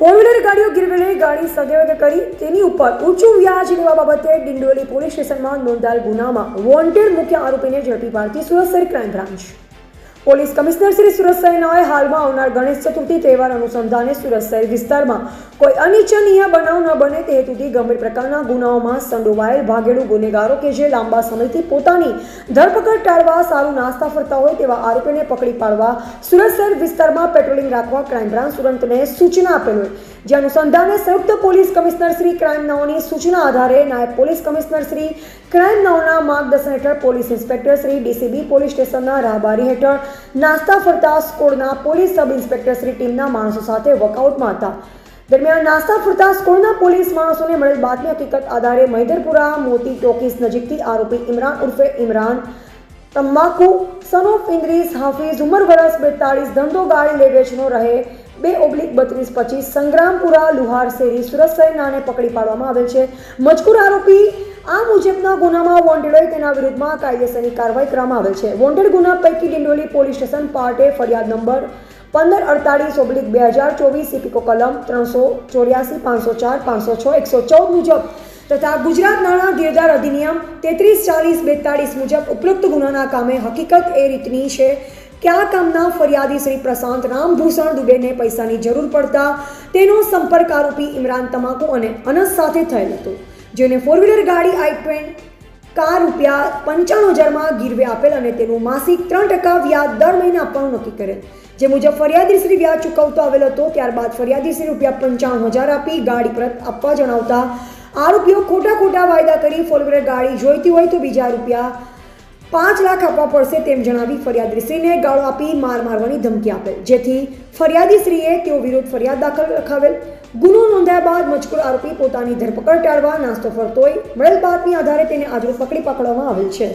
Four wheeler गाड़ीओ गिरवे गाड़ी सगेवगे करी तेनी उपर ऊंचू व्याज लेवा बाबते डिंडोली पोलीस स्टेशनमां नोंधाયેલ गुनामां वोंटेड मुख्य आरोपीने झड़पी पाडती सुरत शहर crime branch police commissioner Shri Surat શહેરનાઓએ હાલમાં આવનાર ગણેશ ચતુર્થી તહેવાર અનુસંધાને સુરત શહેર વિસ્તારમાં કોઈ અનિચ્છનીય બનાવ ન બને તે હેતુથી ગંભીર પ્રકારના ગુનાઓમાં સંડોવાયેલ ભાગેડુ ગુનેગારો કે જે લાંબા સમયથી પોતાની ધરપકડ ટાળવા સારું નાસ્તા ફરતા હોય તેવા આરોપીને પકડી પાડવા સુરત શહેર વિસ્તારમાં પેટ્રોલિંગ રાખવા ક્રાઇમ બ્રાન્ચ સુરતને સૂચના આપેલ હોય જે અનુસંધાને સંયુક્ત પોલીસ કમિશનર શ્રી ક્રાઇમ નાઓની સૂચના આધારે નાયબ પોલીસ કમિશનર શ્રી ક્રાઇમ નાઓના માર્ગદર્શન હેઠળ police inspector Shri DCB police સ્ટેશનના રાહબારી હેઠળ નાસ્તા ફરતા સ્કોડના પોલીસ સબ ઇન્સ્પેક્ટર શ્રી ટીમના માણસો સાથે વર્કઆઉટમાં હતા। દરમિયાન નાસ્તા ફરતા સ્કોડના પોલીસ માણસોને મળેલ બાતમી હકીકત આધારે મહિધરપુરા મોતી ટોકીસ નજીકથી આરોપી ઇમરાન ઉર્ફે ઇમરાન તંબાકુ સન ઓફ ઇન્દ્રીસ હાફિઝ ઉંમર વર્ષ 42 ધંધો ગાડી લે વેચનો રહે 2/3225 સંગ્રામપુરા લુહાર શેરી સુરત શહેરનાને પકડી પાડવામાં આવેલ છે। મજકૂર આરોપી આ મુજબના ગુનામાં વોન્ટેડ હોય તેના વિરુદ્ધમાં કાયદેસરની કાર્યવાહી કરવામાં આવેલ છે। વોન્ટેડ ગુના પૈકી ડિંડોલી પોલીસ સ્ટેશન પાર્ટે ફરિયાદ નંબર 1548/2024 સીપીકો કલમ 384 504 506 114 મુજબ તથા ગુજરાત નાણાં ગીરદાર અધિનિયમ 3340/42 મુજબ ઉપરોક્ત ગુનાના કામે હકીકત એ રીતની છે કે આ કામના ફરિયાદી શ્રી પ્રશાંત રામભૂષણ દુબેને પૈસાની જરૂર પડતા તેનો સંપર્ક આરોપી ઇમરાન તમાકુ અને અનસ સાથે થયેલ હતો, જેને ફોર વ્હીલર ગાડી i20 કાર રૂપિયા 95,000માં ગીરવે આપેલ અને તેનું માસિક 3% વ્યાજ દર મહિને આપવાનું નક્કી કરેલ, જે મુજબ ફરિયાદી શ્રી વ્યાજ ચૂકવતો આવેલ હતો। ત્યારબાદ ફરિયાદી શ્રી રૂપિયા 95,000 આપી ગાડી પરત આપવા જણાવતા આરોપીઓ ખોટા વાયદા કરી ફોર વ્હીલર ગાડી જોઈતી હોય તો બીજા રૂપિયા 5 લાખ આપવા પડશે તેમ જણાવી ફરિયાદીશ્રીને ગાળો આપી મારવાની ધમકી આપેલ, જેથી ફરિયાદીશ્રીએ તેઓ વિરુદ્ધ ફરિયાદ દાખલ રખાવેલ। ગુનો નોંધાયા બાદ મજકૂર આરોપી પોતાની ધરપકડ ટાળવા નાસ્તો ફરતો હોય મળેલ બાતમી આધારે તેને આજરોજ પકડવામાં આવેલ છે।